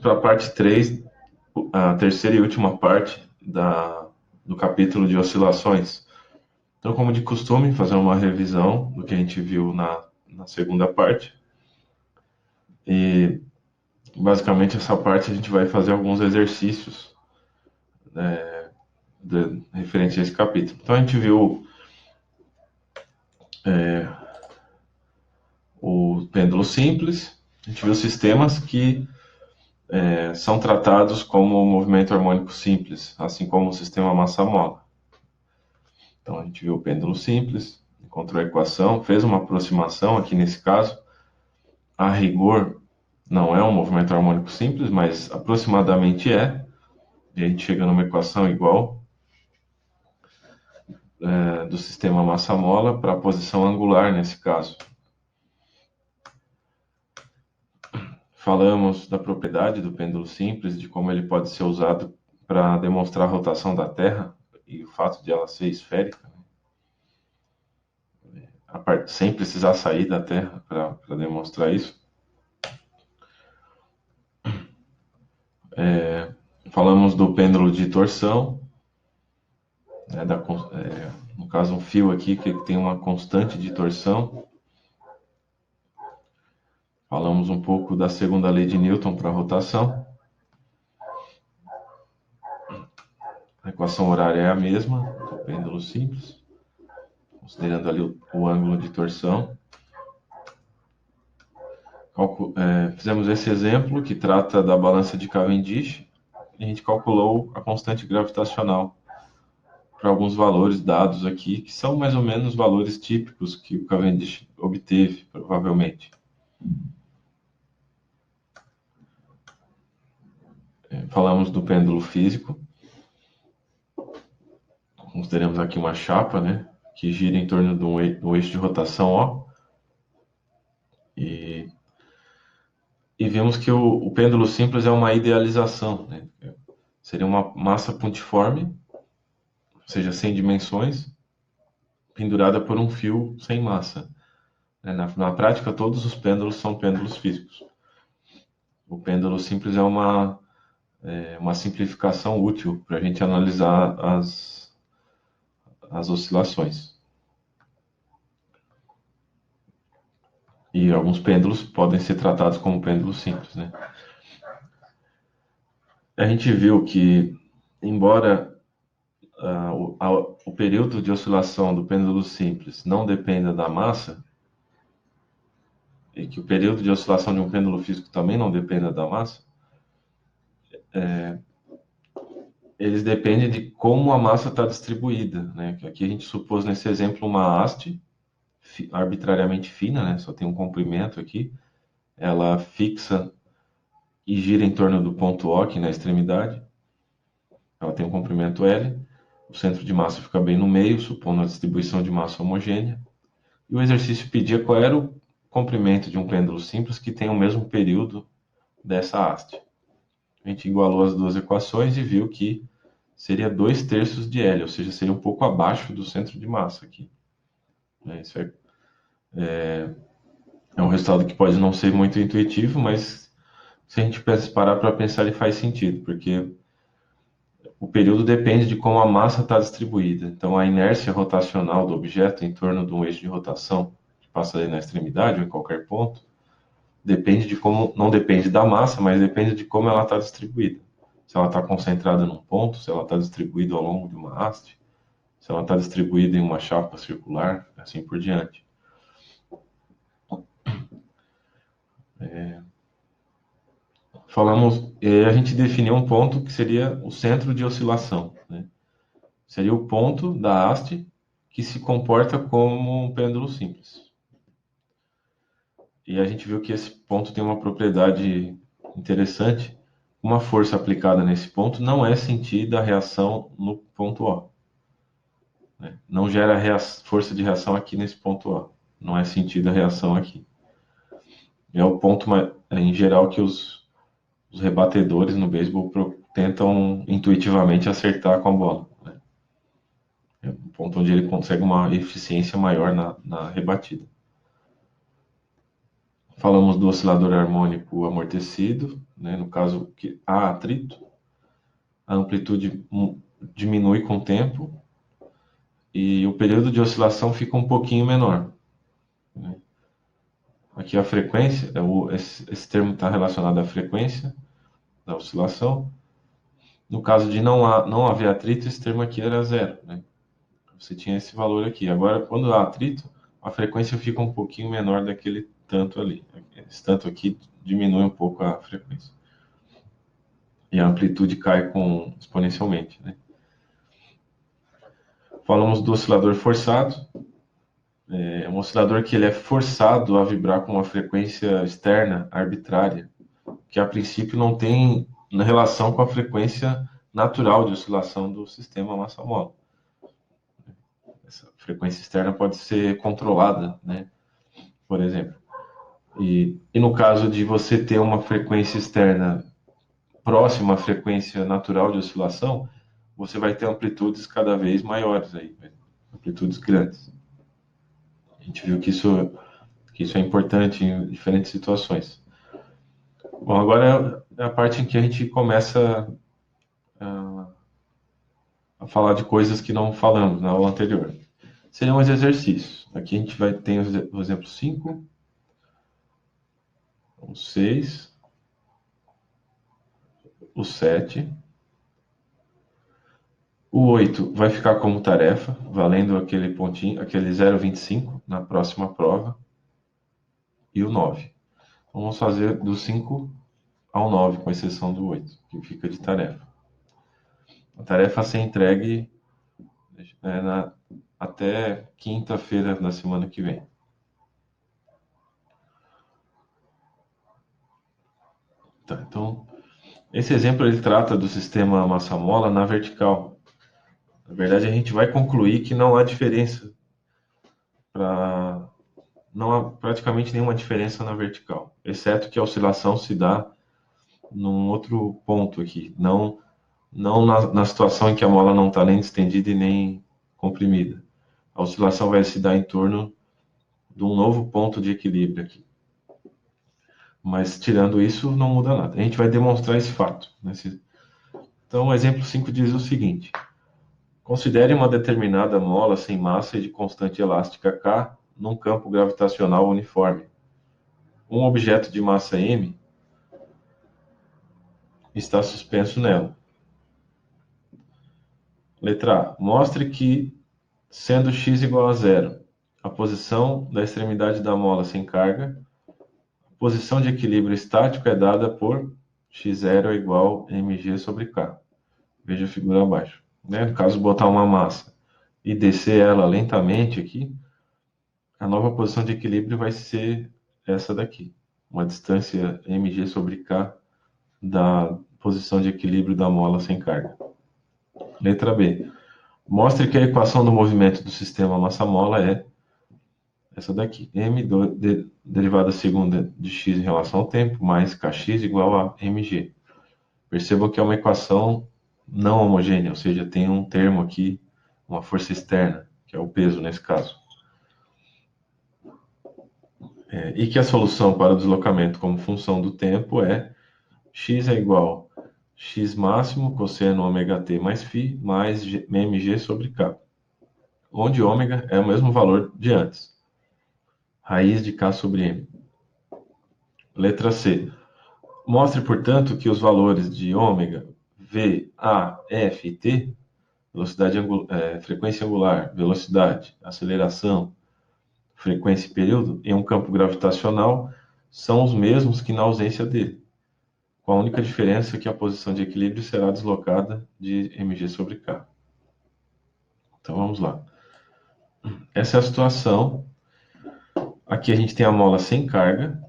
para a parte 3, a terceira e última parte do capítulo de oscilações. Então, como de costume, fazer uma revisão do que a gente viu na segunda parte. E, basicamente, essa parte a gente vai fazer alguns exercícios referentes a esse capítulo. Então, a gente viu o pêndulo simples, a gente viu sistemas que são tratados como movimento harmônico simples, assim como o sistema massa-mola. Então, a gente viu o pêndulo simples, encontrou a equação, fez uma aproximação aqui nesse caso. A rigor, não é um movimento harmônico simples, mas aproximadamente é. E a gente chega numa equação igual do sistema massa-mola para a posição angular nesse caso. Falamos da propriedade do pêndulo simples, de como ele pode ser usado para demonstrar a rotação da Terra e o fato de ela ser esférica, sem precisar sair da Terra para demonstrar isso. Falamos do pêndulo de torção, no caso um fio aqui que tem uma constante de torção. Falamos um pouco da segunda lei de Newton para a rotação. A equação horária é a mesma do pêndulo simples, considerando ali o ângulo de torção. Fizemos esse exemplo que trata da balança de Cavendish e a gente calculou a constante gravitacional para alguns valores dados aqui, que são mais ou menos valores típicos que o Cavendish obteve, provavelmente. Falamos do pêndulo físico. Consideramos aqui uma chapa, né, que gira em torno do eixo de rotação O. E vimos que o pêndulo simples é uma idealização, né? Seria uma massa pontiforme, ou seja, sem dimensões, pendurada por um fio sem massa. Na prática, todos os pêndulos são pêndulos físicos. O pêndulo simples é uma simplificação útil para a gente analisar as oscilações. E alguns pêndulos podem ser tratados como pêndulos simples, né? A gente viu que, embora o período de oscilação do pêndulo simples não dependa da massa, e que o período de oscilação de um pêndulo físico também não dependa da massa, eles dependem de como a massa está distribuída, né? Aqui a gente supôs nesse exemplo uma haste arbitrariamente fina, né? Só tem um comprimento aqui, ela fixa e gira em torno do ponto O aqui na extremidade. Ela tem um comprimento L, o centro de massa fica bem no meio, supondo a distribuição de massa homogênea. E o exercício pedia qual era o comprimento de um pêndulo simples que tem o mesmo período dessa haste. A gente igualou as duas equações e viu que seria 2/3 de L, ou seja, seria um pouco abaixo do centro de massa aqui. Isso é um resultado que pode não ser muito intuitivo, mas se a gente parar para pensar, ele faz sentido, porque o período depende de como a massa está distribuída. Então, a inércia rotacional do objeto em torno de um eixo de rotação que passa ali na extremidade ou em qualquer ponto, depende de como, não depende da massa, mas depende de como ela está distribuída. Se ela está concentrada num ponto, se ela está distribuída ao longo de uma haste, se ela está distribuída em uma chapa circular, assim por diante. A gente definiu um ponto que seria o centro de oscilação, né? Seria o ponto da haste que se comporta como um pêndulo simples. E a gente viu que esse ponto tem uma propriedade interessante. Uma força aplicada nesse ponto não é sentida a reação no ponto O. Né? Não gera força de reação aqui nesse ponto O. Não é sentida a reação aqui. É o ponto, em geral, que os rebatedores no beisebol tentam intuitivamente acertar com a bola. Né? É um ponto onde ele consegue uma eficiência maior na rebatida. Falamos do oscilador harmônico amortecido, né? No caso que há atrito, a amplitude diminui com o tempo e o período de oscilação fica um pouquinho menor, né? Aqui a frequência, esse termo está relacionado à frequência da oscilação. No caso de não haver atrito, esse termo aqui era zero, né? Você tinha esse valor aqui. Agora, quando há atrito, a frequência fica um pouquinho menor daquele tanto ali. Esse tanto aqui diminui um pouco a frequência. E a amplitude cai exponencialmente, né? Falamos do oscilador forçado. É um oscilador que ele é forçado a vibrar com uma frequência externa arbitrária, que a princípio não tem relação com a frequência natural de oscilação do sistema massa-mola. Essa frequência externa pode ser controlada, né? Por exemplo. E no caso de você ter uma frequência externa próxima à frequência natural de oscilação, você vai ter amplitudes cada vez maiores aí, né? Amplitudes grandes. A gente viu que isso é importante em diferentes situações. Bom, agora é a parte em que a gente começa a falar de coisas que não falamos na aula anterior. Seriam os exercícios. Aqui a gente vai ter o exemplo 5, o 6, o 7. O 8 vai ficar como tarefa, valendo aquele pontinho, aquele 0,25 na próxima prova. E o 9. Vamos fazer do 5 ao 9, com exceção do 8, que fica de tarefa. A tarefa a ser entregue até quinta-feira da semana que vem. Tá, então, esse exemplo ele trata do sistema massa-mola na vertical. Na verdade, a gente vai concluir que não há diferença não há praticamente nenhuma diferença na vertical, exceto que a oscilação se dá num outro ponto aqui, não na situação em que a mola não está nem distendida e nem comprimida. A oscilação vai se dar em torno de um novo ponto de equilíbrio aqui. Mas, tirando isso, não muda nada. A gente vai demonstrar esse fato. Então, o exemplo 5 diz o seguinte: considere uma determinada mola sem massa e de constante elástica K num campo gravitacional uniforme. Um objeto de massa m está suspenso nela. Letra A. Mostre que, sendo x igual a zero, a posição da extremidade da mola sem carga, a posição de equilíbrio estático é dada por x0 é igual a mg sobre k. Veja a figura abaixo. No caso, botar uma massa e descer ela lentamente aqui, a nova posição de equilíbrio vai ser essa daqui. Uma distância mg sobre k da posição de equilíbrio da mola sem carga. Letra B. Mostre que a equação do movimento do sistema massa-mola é essa daqui. Derivada segunda de x em relação ao tempo, mais kx igual a mg. Percebam que é uma equação não homogênea, ou seja, tem um termo aqui, uma força externa, que é o peso nesse caso. E que a solução para o deslocamento como função do tempo é x é igual a x máximo cosseno ômega t mais φ mais mg sobre k, onde ômega é o mesmo valor de antes, raiz de k sobre m. Letra C. Mostre, portanto, que os valores de ômega, v, a, f e t, frequência angular, velocidade, aceleração, frequência e período, em um campo gravitacional, são os mesmos que na ausência dele, com a única diferença que a posição de equilíbrio será deslocada de mg sobre k. Então vamos lá. Essa é a situação. Aqui a gente tem a mola sem carga.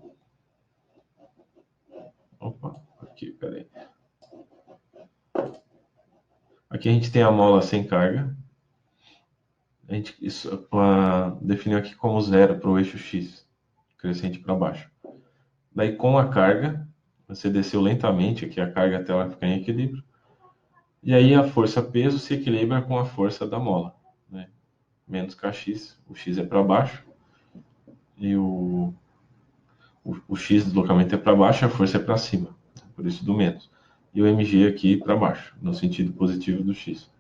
Opa, aqui, peraí. Aqui a gente tem a mola sem carga. A gente definiu aqui como zero para o eixo x, crescente para baixo. Daí com a carga, você desceu lentamente aqui a carga até ela ficar em equilíbrio. E aí a força peso se equilibra com a força da mola, né? Menos kx, o x é para baixo. E o x do deslocamento é para baixo, a força é para cima, por isso do menos. E o mg aqui para baixo, no sentido positivo do x.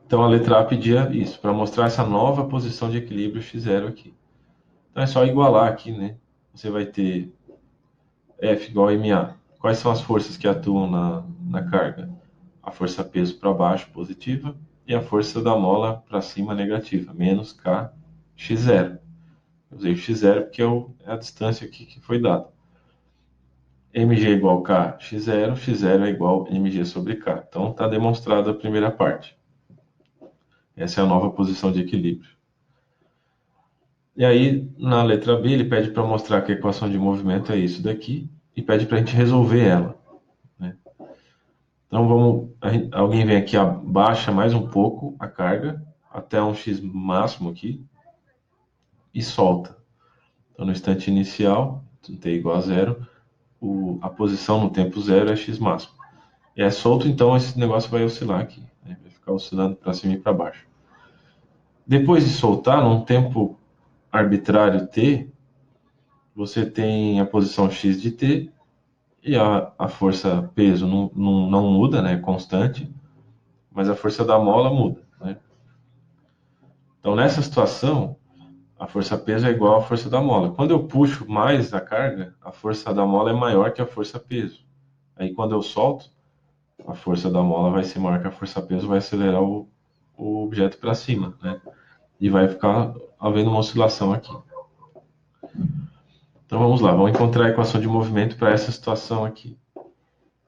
Então a letra A pedia isso, para mostrar essa nova posição de equilíbrio x0 aqui. Então é só igualar aqui, né? Você vai ter F igual a MA. Quais são as forças que atuam na carga? A força peso para baixo, positiva, e a força da mola para cima, negativa, menos K x0. Eu usei o x0 porque é a distância aqui que foi dada. mg é igual a K x0, x0 é igual a mg sobre K. Então está demonstrada a primeira parte. Essa é a nova posição de equilíbrio. E aí, na letra B, ele pede para mostrar que a equação de movimento é isso daqui e pede para a gente resolver ela, né? Então, alguém vem aqui, abaixa mais um pouco a carga até um x máximo aqui e solta. Então, no instante inicial, t igual a zero, a posição no tempo zero é x máximo. E é solto, então esse negócio vai oscilar aqui, né? Vai ficar oscilando para cima e para baixo. Depois de soltar, num tempo arbitrário t, você tem a posição x de t e a força peso não muda, né? É constante, mas a força da mola muda, né? Então, nessa situação, a força peso é igual à força da mola. Quando eu puxo mais a carga, a força da mola é maior que a força peso. Aí, quando eu solto, a força da mola vai ser maior que a força peso, vai acelerar o objeto para cima, né? E vai ficar havendo uma oscilação aqui. Então, vamos lá. Vamos encontrar a equação de movimento para essa situação aqui.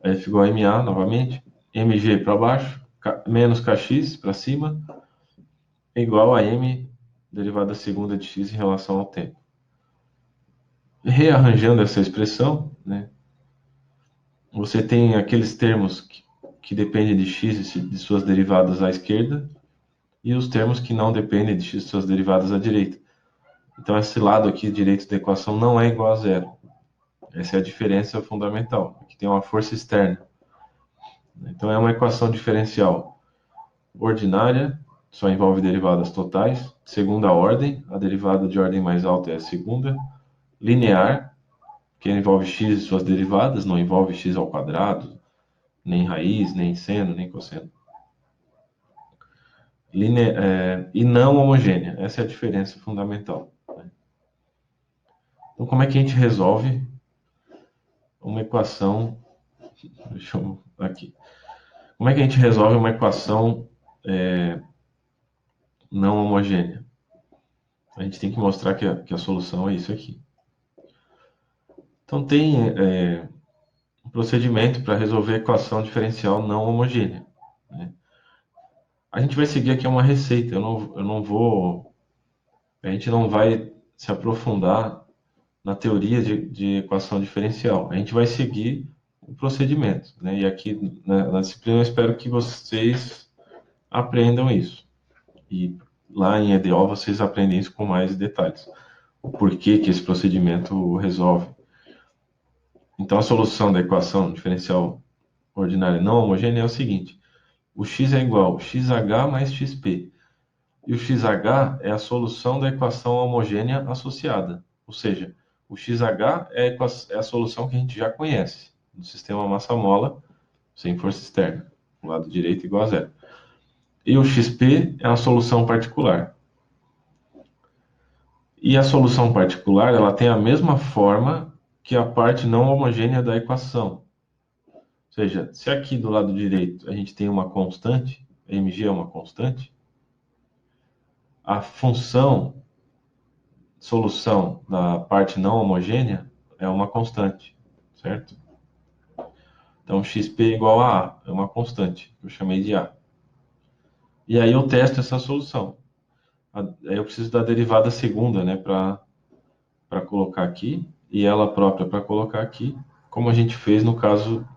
F igual a MA, novamente. Mg para baixo, menos Kx para cima, igual a M derivada segunda de x em relação ao tempo. Rearranjando essa expressão, né, você tem aqueles termos que dependem de x e de suas derivadas à esquerda, e os termos que não dependem de x e de suas derivadas à direita. Então, esse lado aqui direito da equação não é igual a zero. Essa é a diferença fundamental. Aqui tem uma força externa. Então, é uma equação diferencial ordinária, só envolve derivadas totais. Segunda ordem, a derivada de ordem mais alta é a segunda. Linear, que envolve x e suas derivadas, não envolve x ao quadrado, nem raiz, nem seno, nem cosseno. E não homogênea, essa é a diferença fundamental, né? Então, como é que a gente resolve uma equação? Deixa eu aqui. Como é que a gente resolve uma equação não homogênea? A gente tem que mostrar que a solução é isso aqui. Então, tem um procedimento para resolver a equação diferencial não homogênea, né? A gente vai seguir aqui uma receita. Eu não vou. A gente não vai se aprofundar na teoria de equação diferencial. A gente vai seguir o procedimento, né? E aqui na disciplina eu espero que vocês aprendam isso. E lá em EDO vocês aprendem isso com mais detalhes. O porquê que esse procedimento resolve. Então a solução da equação diferencial ordinária não homogênea é o seguinte: o x é igual a xh mais xp. E o xh é a solução da equação homogênea associada. Ou seja, o xh é a solução que a gente já conhece do sistema massa-mola sem força externa. O lado direito igual a zero. E o xp é a solução particular. E a solução particular ela tem a mesma forma que a parte não homogênea da equação. Ou seja, se aqui do lado direito a gente tem uma constante, mg é uma constante, a função solução da parte não homogênea é uma constante, certo? Então, xp igual a A, é uma constante, que eu chamei de A. E aí eu testo essa solução. Aí eu preciso da derivada segunda, né, para colocar aqui, e ela própria para colocar aqui, como a gente fez no caso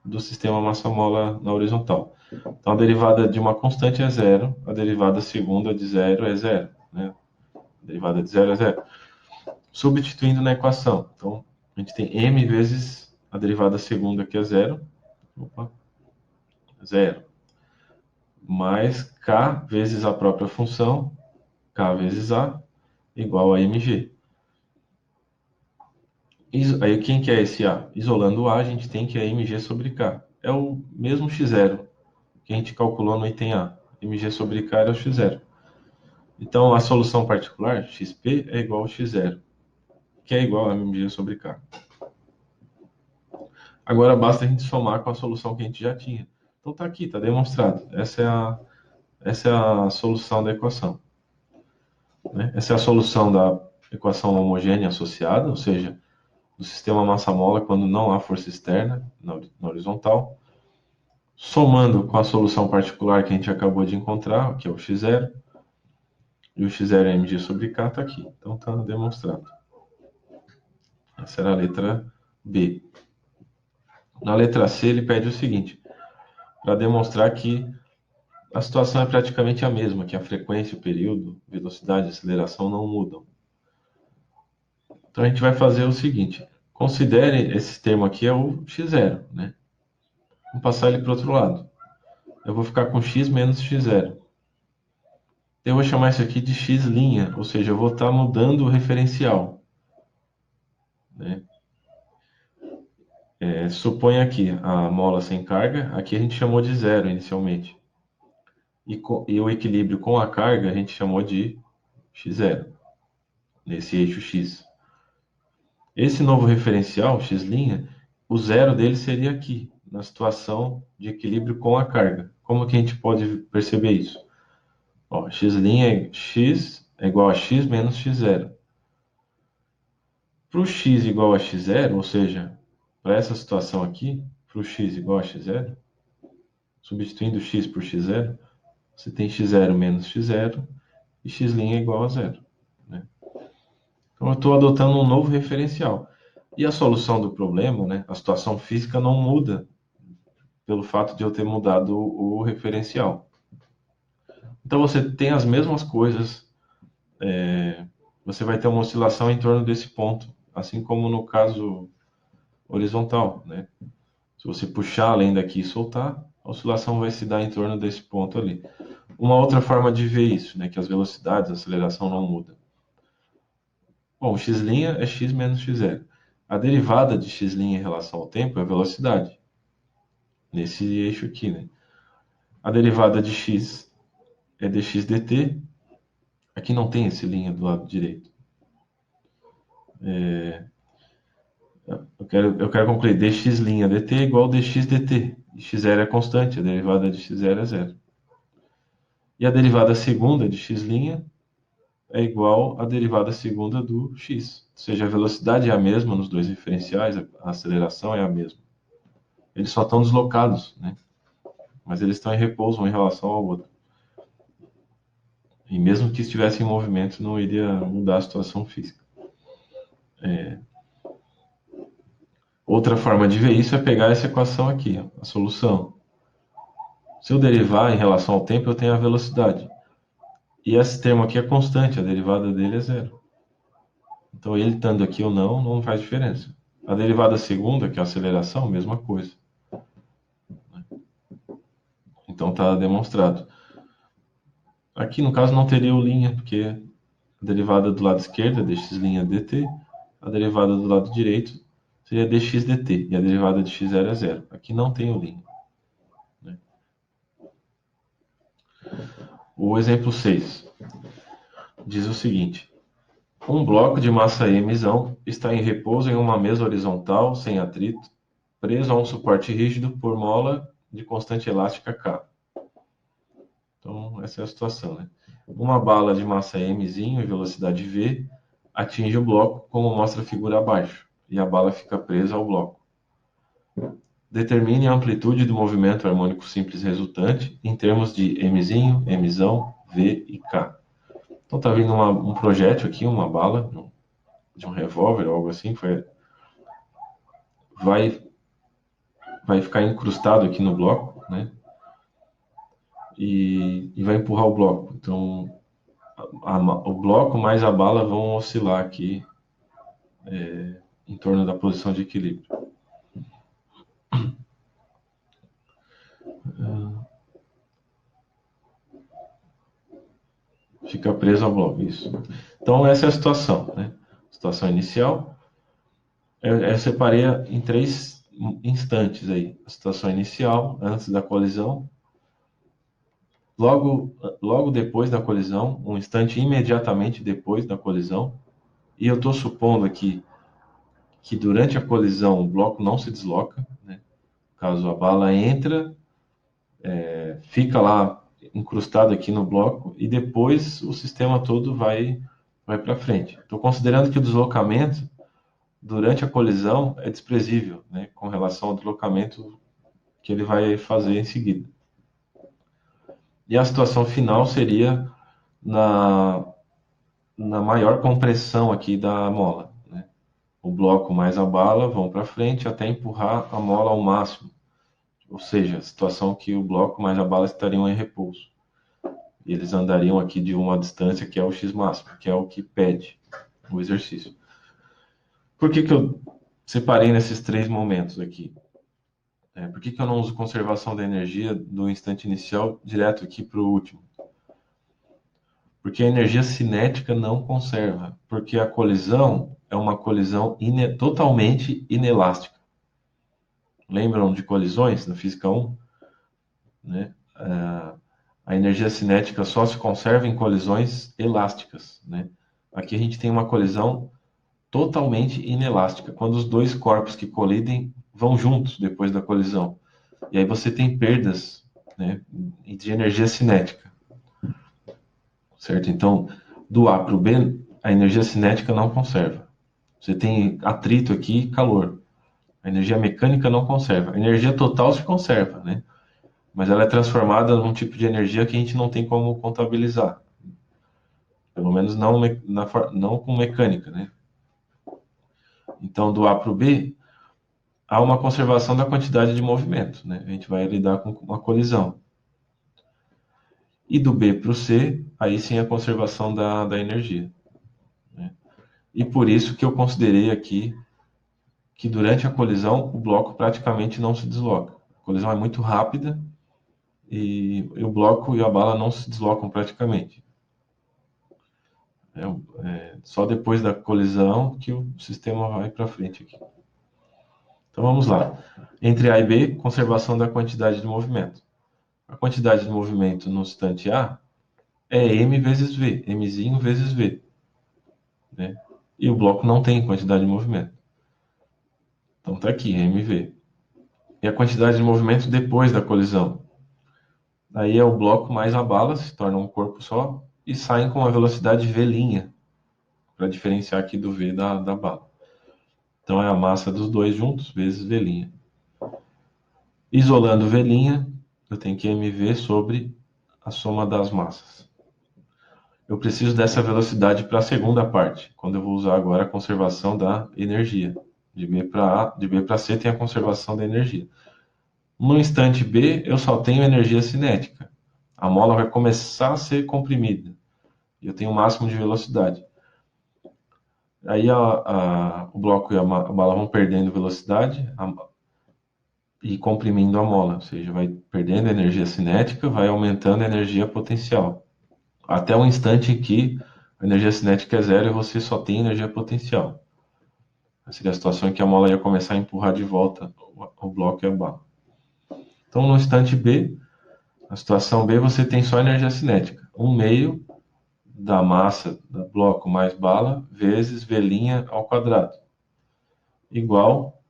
do sistema massa-mola na horizontal. Então, a derivada de uma constante é zero, a derivada segunda de zero é zero, né? A derivada de zero é zero. Substituindo na equação. Então, a gente tem m vezes a derivada segunda, que é zero. Opa, zero. Mais k vezes a própria função, k vezes a, igual a mg. Aí quem que é esse A? Isolando o A, a gente tem que é mg sobre k. É o mesmo x0 que a gente calculou no item A. mg sobre k era o x0. Então, a solução particular, xp, é igual a x0, que é igual a mg sobre k. Agora basta a gente somar com a solução que a gente já tinha. Então tá aqui, tá demonstrado. Essa é a solução da equação, né? Essa é a solução da equação homogênea associada, ou seja, do sistema massa-mola quando não há força externa na horizontal, somando com a solução particular que a gente acabou de encontrar, que é o x0, e o x0 é mg sobre k, está aqui. Então está demonstrado. Essa era a letra B. Na letra C, ele pede o seguinte, para demonstrar que a situação é praticamente a mesma, que a frequência, o período, velocidade e aceleração não mudam. Então a gente vai fazer o seguinte, considere esse termo aqui é o x0, né? Vamos passar ele para o outro lado. Eu vou ficar com x menos x0. Eu vou chamar isso aqui de x', ou seja, eu vou estar mudando o referencial, né? Supõe aqui a mola sem carga, aqui a gente chamou de zero inicialmente. E o equilíbrio com a carga a gente chamou de x0, nesse eixo x. Esse novo referencial, x', o zero dele seria aqui, na situação de equilíbrio com a carga. Como que a gente pode perceber isso? Ó, x' é igual a x menos x0. Para o x igual a x0, ou seja, para essa situação aqui, para o x igual a x0, substituindo x por x0, você tem x0 menos x0 e x' é igual a zero, né? Então eu estou adotando um novo referencial. E a solução do problema, né, a situação física não muda pelo fato de eu ter mudado o referencial. Então você tem as mesmas coisas, você vai ter uma oscilação em torno desse ponto, assim como no caso horizontal, né? Se você puxar além daqui e soltar, a oscilação vai se dar em torno desse ponto ali. Uma outra forma de ver isso, né, que as velocidades, a aceleração não muda. Bom, x' é x menos x0. A derivada de x' em relação ao tempo é a velocidade, nesse eixo aqui, né? A derivada de x é dx dt. Aqui não tem esse linha do lado direito. Eu quero concluir. Dx' dt é igual a dx dt. x0 é constante, a derivada de x0 é zero. E a derivada segunda de x' é igual à derivada segunda do x. Ou seja, a velocidade é a mesma nos dois referenciais, a aceleração é a mesma. Eles só estão deslocados, né? Mas eles estão em repouso um em relação ao outro. E mesmo que estivesse em movimento, não iria mudar a situação física. Outra forma de ver isso é pegar essa equação aqui, ó, a solução. Se eu derivar em relação ao tempo, eu tenho a velocidade. E esse termo aqui é constante, a derivada dele é zero. Então, ele estando aqui ou não, não faz diferença. A derivada segunda, que é a aceleração, mesma coisa. Então, está demonstrado. Aqui, no caso, não teria o linha, porque a derivada do lado esquerdo é dx' dt, a derivada do lado direito seria dx dt, e a derivada de x0 é zero. Aqui não tem o linha, né? O exemplo 6 diz o seguinte: um bloco de massa m está em repouso em uma mesa horizontal, sem atrito, preso a um suporte rígido por mola de constante elástica K. Então, essa é a situação, né? Uma bala de massa m e velocidade v atinge o bloco, como mostra a figura abaixo, e a bala fica presa ao bloco. Determine a amplitude do movimento harmônico simples resultante em termos de m, v e k. Então tá vindo um projétil aqui, uma bala de um revólver ou algo assim, vai, vai ficar incrustado aqui no bloco, né? E vai empurrar o bloco. Então o bloco mais a bala vão oscilar aqui em torno da posição de equilíbrio. Fica preso ao bloco, isso. Então, essa é a situação, né? Situação inicial, eu separei em 3 instantes aí. A situação inicial, antes da colisão, logo depois da colisão, um instante imediatamente depois da colisão, e eu estou supondo aqui que durante a colisão o bloco não se desloca, né? Caso a bala entra, fica lá incrustado aqui no bloco e depois o sistema todo vai para frente. Estou considerando que o deslocamento durante a colisão é desprezível, né, com relação ao deslocamento que ele vai fazer em seguida. E a situação final seria na, na maior compressão aqui da mola, né? O bloco mais a bala vão para frente até empurrar a mola ao máximo. Ou seja, a situação que o bloco mais a bala estariam em repouso. E eles andariam aqui de uma distância que é o x máximo, que é o que pede o exercício. Por que eu separei nesses 3 momentos aqui? Por que eu não uso conservação da energia do instante inicial direto aqui para o último? Porque a energia cinética não conserva, porque a colisão é uma colisão totalmente inelástica. Lembram de colisões na Física 1? Né? A energia cinética só se conserva em colisões elásticas. Né? Aqui a gente tem uma colisão totalmente inelástica, quando os dois corpos que colidem vão juntos depois da colisão. E aí você tem perdas, né, de energia cinética. Certo? Então, do A para o B, a energia cinética não conserva. Você tem atrito aqui e calor. A energia mecânica não conserva. A energia total se conserva, né? Mas ela é transformada num tipo de energia que a gente não tem como contabilizar. Pelo menos não com mecânica, né? Então, do A para o B, há uma conservação da quantidade de movimento, né? A gente vai lidar com uma colisão. E do B para o C, aí sim a conservação da energia. Né? E por isso que eu considerei aqui que durante a colisão o bloco praticamente não se desloca. A colisão é muito rápida e o bloco e a bala não se deslocam praticamente. Só depois da colisão que o sistema vai para frente aqui. Então vamos lá. Entre A e B, conservação da quantidade de movimento. A quantidade de movimento no instante A é M vezes V, Mzinho vezes V. Né? E o bloco não tem quantidade de movimento. Então está aqui, MV. E a quantidade de movimento depois da colisão. Aí é o bloco mais a bala, se torna um corpo só, e saem com a velocidade V', para diferenciar aqui do V da bala. Então é a massa dos dois juntos, vezes V'. Isolando V', eu tenho que MV sobre a soma das massas. Eu preciso dessa velocidade para a segunda parte, quando eu vou usar agora a conservação da energia. De B para A, de B para C tem a conservação da energia. No instante B, eu só tenho energia cinética. A mola vai começar a ser comprimida. E eu tenho o máximo de velocidade. Aí o bloco e a bala vão perdendo velocidade e comprimindo a mola. Ou seja, vai perdendo energia cinética, vai aumentando a energia potencial. Até o instante em que a energia cinética é zero e você só tem energia potencial. Essa seria a situação em que a mola ia começar a empurrar de volta o bloco e a bala. Então, no instante B, na situação B, você tem só energia cinética. 1/2 da massa do bloco mais bala vezes V' ao quadrado. Igual,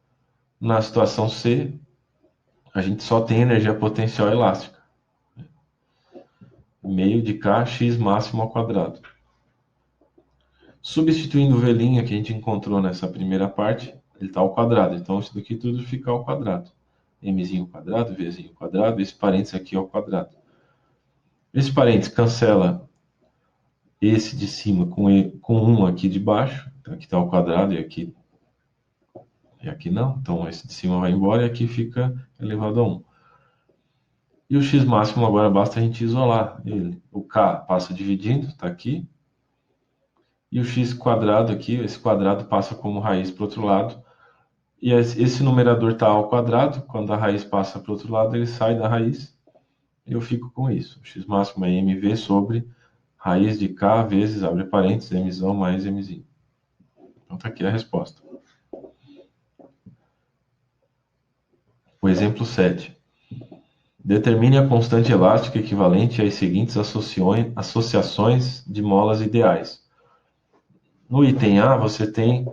na situação C, a gente só tem energia potencial elástica. Meio de K, x máximo ao quadrado. Substituindo o V' que a gente encontrou nessa primeira parte, ele está ao quadrado. Então, isso daqui tudo fica ao quadrado. Mzinho ao quadrado, Vzinho ao quadrado, esse parênteses aqui ao quadrado. Esse parênteses cancela esse de cima com 1 aqui de baixo. Então, aqui está ao quadrado e aqui não. Então, esse de cima vai embora e aqui fica elevado a 1. E o x máximo agora basta a gente isolar ele. O k passa dividindo, está aqui. E o x quadrado aqui, esse quadrado passa como raiz para o outro lado. E esse numerador está ao quadrado. Quando a raiz passa para o outro lado, ele sai da raiz. E eu fico com isso. O x máximo é mv sobre raiz de K vezes, abre parênteses, Mzão mais Mzinho. Então tá aqui a resposta. O exemplo 7. Determine a constante elástica equivalente às seguintes associações de molas ideais. No item A, você tem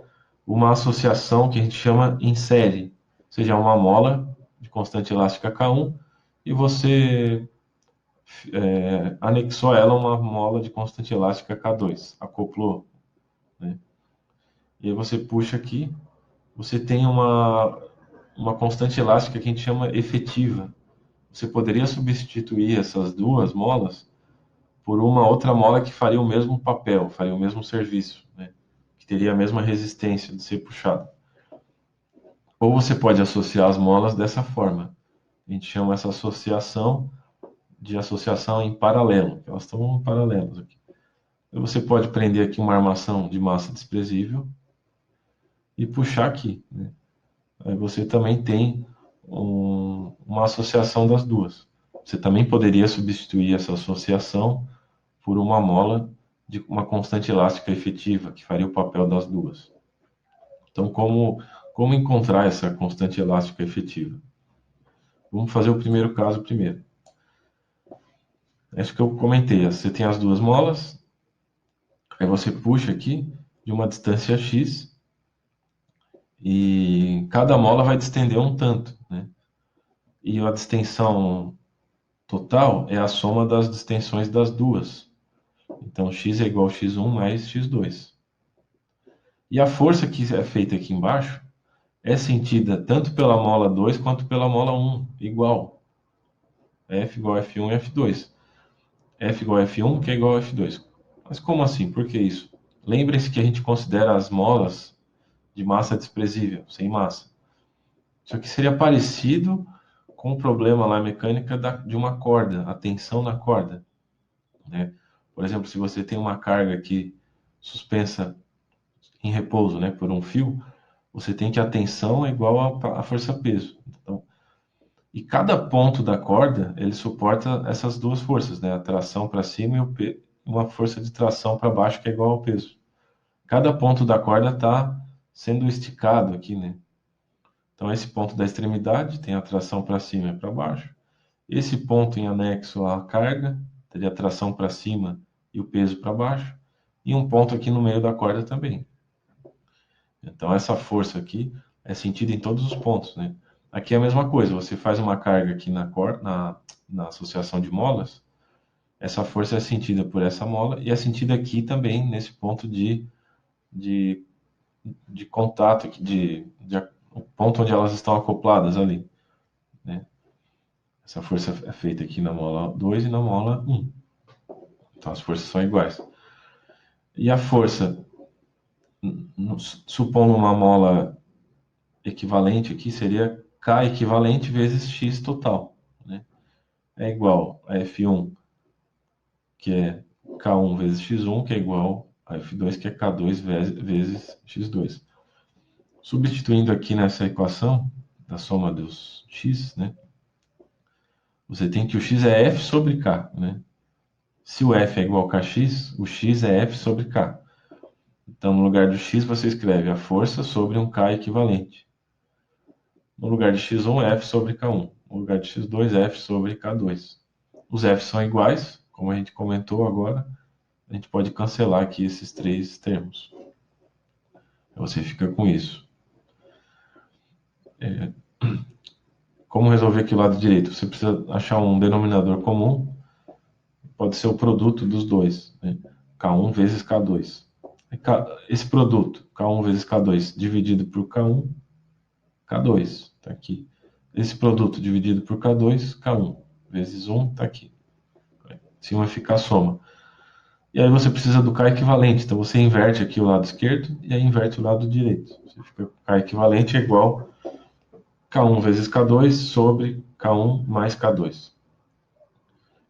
uma associação que a gente chama em série, ou seja, uma mola de constante elástica K1 e você anexou a ela uma mola de constante elástica K2, acoplou, né? E aí você puxa aqui, você tem uma constante elástica que a gente chama efetiva. Você poderia substituir essas duas molas por uma outra mola que faria o mesmo papel, faria o mesmo serviço, né? Que teria a mesma resistência de ser puxado. Ou você pode associar as molas dessa forma. A gente chama essa associação de associação em paralelo. Elas estão paralelas aqui. Então, você pode prender aqui uma armação de massa desprezível e puxar aqui, né? Aí você também tem uma associação das duas. Você também poderia substituir essa associação por uma mola de uma constante elástica efetiva, que faria o papel das duas. Então, como encontrar essa constante elástica efetiva? Vamos fazer o primeiro caso primeiro. Acho que eu comentei, você tem as duas molas, aí você puxa aqui de uma distância x e cada mola vai distender um tanto, né? E a distensão total é a soma das distensões das duas. Então, x é igual a x1 mais x2. E a força que é feita aqui embaixo é sentida tanto pela mola 2 quanto pela mola 1, igual. F igual a F1 e F2. F igual a F1, que é igual a F2. Mas como assim? Por que isso? Lembrem-se que a gente considera as molas de massa desprezível, sem massa. Isso aqui seria parecido com o problema lá mecânica de uma corda, a tensão na corda, né? Por exemplo, se você tem uma carga aqui suspensa em repouso, né, por um fio, você tem que a tensão é igual à força-peso. Então, e cada ponto da corda, ele suporta essas duas forças, né, a tração para cima e uma força de tração para baixo que é igual ao peso. Cada ponto da corda está sendo esticado aqui, né? Então, esse ponto da extremidade tem a tração para cima e para baixo. Esse ponto em anexo à carga teria a tração para cima e o peso para baixo. E um ponto aqui no meio da corda também. Então, essa força aqui é sentida em todos os pontos, né? Aqui é a mesma coisa, você faz uma carga aqui na associação de molas, essa força é sentida por essa mola e é sentida aqui também, nesse ponto de contato, o ponto onde elas estão acopladas ali, né? Essa força é feita aqui na mola 2 e na mola 1. Então, as forças são iguais. E a força, supondo uma mola equivalente aqui, seria K equivalente vezes X total, né? É igual a F1, que é K1 vezes X1, que é igual a F2, que é K2 vezes X2. Substituindo aqui nessa equação da soma dos X, né? Você tem que o X é F sobre K, né? Se o F é igual a Kx, o X é F sobre K. Então, no lugar do X, você escreve a força sobre um K equivalente. No lugar de x1 é F sobre K1. No lugar de x2 é F sobre K2. Os F são iguais, como a gente comentou agora. A gente pode cancelar aqui esses três termos. Você fica com isso. Como resolver aqui o lado direito? Você precisa achar um denominador comum. Pode ser o produto dos dois, né? K1 vezes K2. Esse produto, K1 vezes K2, dividido por K1, K2, está aqui. Esse produto dividido por K2, K1, vezes 1, está aqui. Assim vai ficar a soma. E aí você precisa do K equivalente, então você inverte aqui o lado esquerdo e aí inverte o lado direito. Você fica com K equivalente é igual K1 vezes K2 sobre K1 mais K2.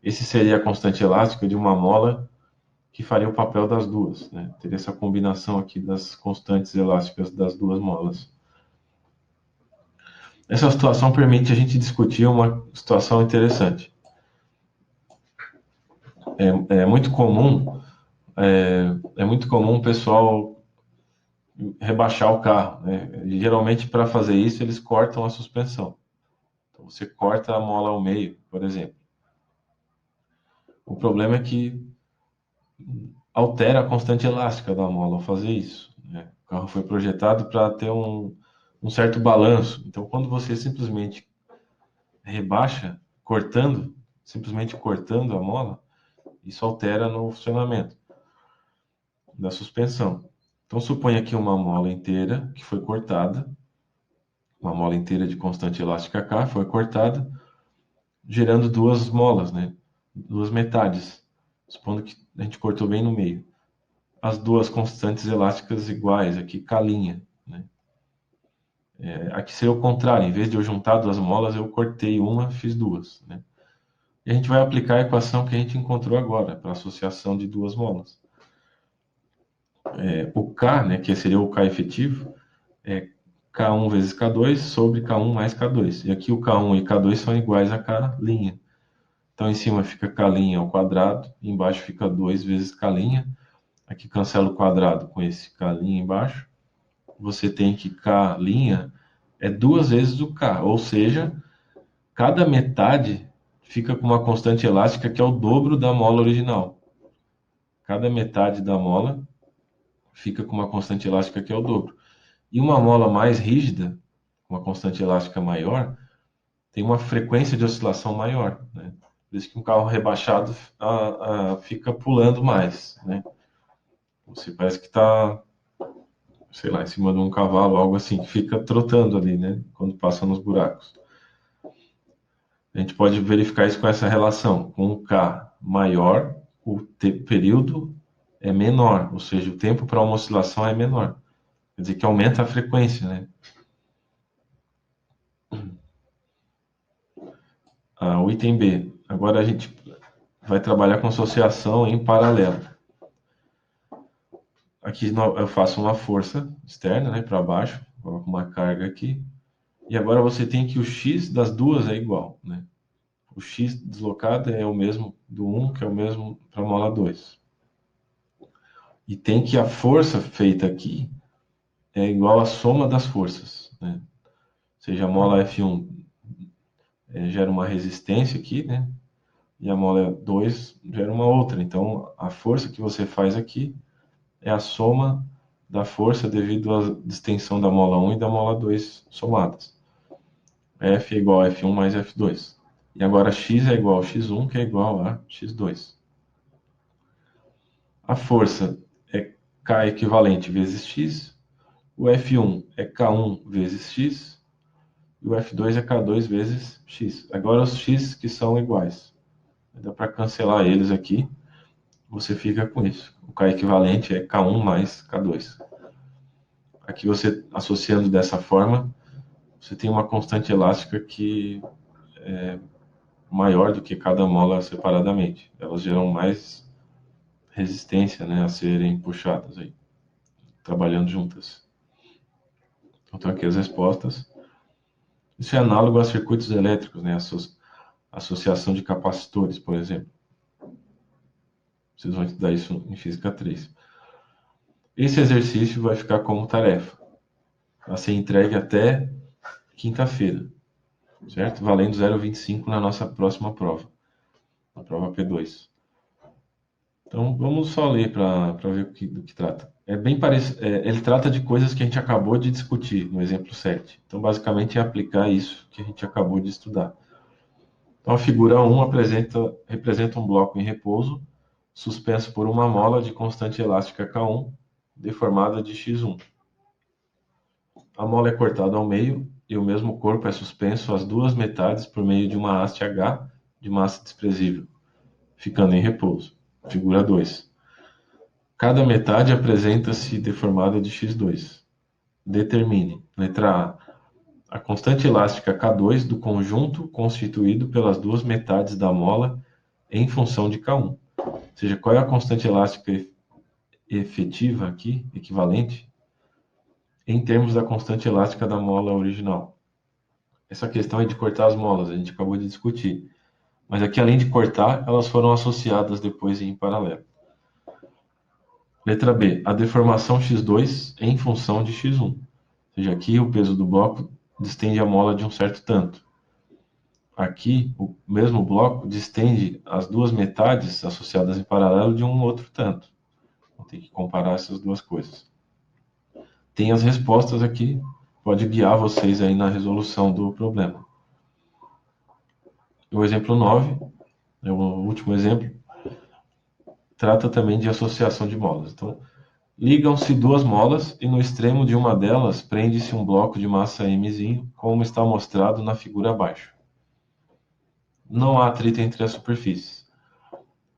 Esse seria a constante elástica de uma mola que faria o papel das duas, né? Teria essa combinação aqui das constantes elásticas das duas molas. Essa situação permite a gente discutir uma situação interessante. é muito comum, é muito comum o pessoal rebaixar o carro, né? E, geralmente, para fazer isso, eles cortam a suspensão. Então, você corta a mola ao meio, por exemplo. O problema é que altera a constante elástica da mola ao fazer isso, né? O carro foi projetado para ter um certo balanço. Então, quando você simplesmente rebaixa, simplesmente cortando a mola, isso altera no funcionamento da suspensão. Então, suponha aqui uma mola inteira que foi cortada, uma mola inteira de constante elástica K foi cortada, gerando duas molas, né? Duas metades, supondo que a gente cortou bem no meio. As duas constantes elásticas iguais, aqui K', né? Aqui seria o contrário, em vez de eu juntar duas molas, eu cortei uma, fiz duas, né? E a gente vai aplicar a equação que a gente encontrou agora, para a associação de duas molas. O K, né, que seria o K efetivo, é K1 vezes K2 sobre K1 mais K2. E aqui o K1 e K2 são iguais a K'. Então, em cima fica K' ao quadrado, embaixo fica 2 vezes K'. Aqui cancela o quadrado com esse K' embaixo. Você tem que K' é duas vezes o K, ou seja, cada metade fica com uma constante elástica que é o dobro da mola original. Cada metade da mola fica com uma constante elástica que é o dobro. E uma mola mais rígida, com uma constante elástica maior, tem uma frequência de oscilação maior, né? Por isso que um carro rebaixado fica pulando mais, né? Você parece que está, sei lá, em cima de um cavalo, algo assim, que fica trotando ali, né? Quando passa nos buracos. A gente pode verificar isso com essa relação. Com o K maior, o período é menor, ou seja, o tempo para uma oscilação é menor. Quer dizer que aumenta a frequência, né? O item B. Agora a gente vai trabalhar com associação em paralelo. Aqui eu faço uma força externa, né, para baixo, coloco uma carga aqui. E agora você tem que o x das duas é igual, né? O x deslocado é o mesmo do 1, que é o mesmo para a mola 2. E tem que a força feita aqui é igual à soma das forças, né? Ou seja, a mola F1 gera uma resistência aqui, né? E a mola 2 gera uma outra. Então, a força que você faz aqui é a soma da força devido à distensão da mola 1 e da mola 2 somadas. F é igual a F1 mais F2. E agora x é igual a x1, que é igual a x2. A força é K equivalente vezes x. O F1 é K1 vezes x. E o F2 é K2 vezes x. Agora os x que são iguais. Dá para cancelar eles aqui. Você fica com isso. O K equivalente é K1 mais K2. Aqui você, associando dessa forma, você tem uma constante elástica que é maior do que cada mola separadamente. Elas geram mais resistência, né, a serem puxadas aí, trabalhando juntas. Então, estão aqui as respostas. Isso é análogo a circuitos elétricos, né, associação de capacitores, por exemplo. Vocês vão estudar isso em Física 3. Esse exercício vai ficar como tarefa a ser entregue até quinta-feira, certo? Valendo 0,25 na nossa próxima prova, na prova P2. Então, vamos só ler para ver do que trata. É bem parecido, ele trata de coisas que a gente acabou de discutir no exemplo 7. Então, basicamente, é aplicar isso que a gente acabou de estudar. Então, a figura 1 representa um bloco em repouso, suspenso por uma mola de constante elástica K1, deformada de x1. A mola é cortada ao meio e o mesmo corpo é suspenso às duas metades por meio de uma haste H de massa desprezível, ficando em repouso. Figura 2. Cada metade apresenta-se deformada de x2. Determine, letra A constante elástica K2 do conjunto constituído pelas duas metades da mola em função de K1. Ou seja, qual é a constante elástica efetiva aqui, equivalente, em termos da constante elástica da mola original. Essa questão é de cortar as molas, a gente acabou de discutir. Mas aqui, além de cortar, elas foram associadas depois em paralelo. Letra B, a deformação x2 em função de x1. Ou seja, aqui o peso do bloco distende a mola de um certo tanto. Aqui, o mesmo bloco distende as duas metades associadas em paralelo de um outro tanto. Então, tem que comparar essas duas coisas. Tem as respostas aqui, pode guiar vocês aí na resolução do problema. O exemplo 9, é o último exemplo, trata também de associação de molas. Então, ligam-se duas molas e no extremo de uma delas prende-se um bloco de massa mzinho, como está mostrado na figura abaixo. Não há atrito entre as superfícies.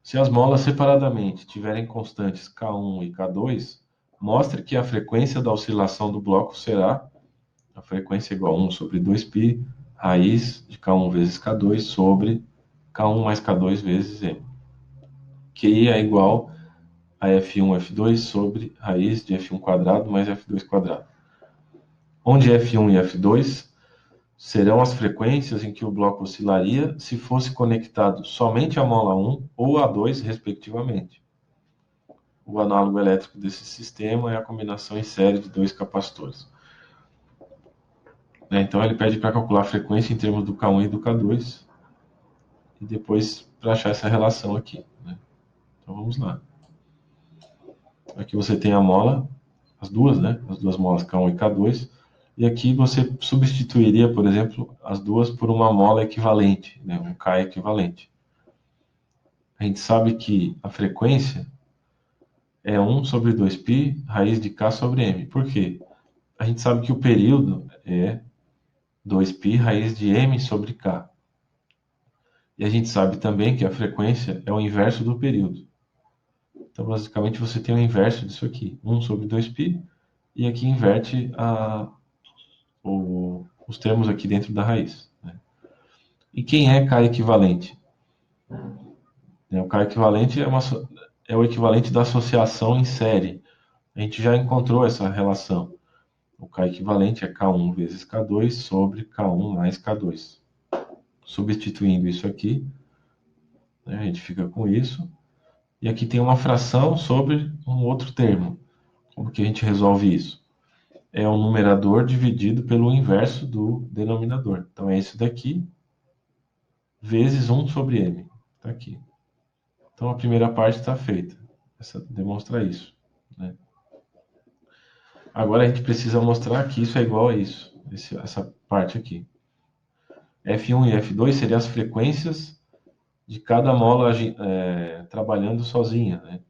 Se as molas separadamente tiverem constantes K1 e K2, mostre que a frequência da oscilação do bloco será a frequência igual a 1 sobre 2π, raiz de K1 vezes K2 sobre K1 mais K2 vezes M. QI é igual a F1, F2 sobre raiz de F1 quadrado mais F2 quadrado. Onde F1 e F2 serão as frequências em que o bloco oscilaria se fosse conectado somente a mola 1 ou a 2, respectivamente. O análogo elétrico desse sistema é a combinação em série de dois capacitores. Então ele pede para calcular a frequência em termos do K1 e do K2 e depois para achar essa relação aqui. Então vamos lá. Aqui você tem a mola, as duas molas K1 e K2, e aqui você substituiria, por exemplo, as duas por uma mola equivalente, um K equivalente. A gente sabe que a frequência é 1 sobre 2π, raiz de K sobre M. Por quê? A gente sabe que o período é 2π, raiz de M sobre K. E a gente sabe também que a frequência é o inverso do período. Então, basicamente, você tem o inverso disso aqui, 1 sobre 2π, e aqui inverte os termos aqui dentro da raiz. E quem é K equivalente? O K equivalente é o equivalente da associação em série. A gente já encontrou essa relação. O K equivalente é K1 vezes K2 sobre K1 mais K2. Substituindo isso aqui, a gente fica com isso. E aqui tem uma fração sobre um outro termo. Como que a gente resolve isso? É o numerador dividido pelo inverso do denominador. Então, é isso daqui, vezes 1 sobre m. Está aqui. Então, a primeira parte está feita. Demonstra isso. Agora, a gente precisa mostrar que isso é igual a isso. Essa parte aqui. F1 e F2 seriam as frequências de cada mola trabalhando sozinha.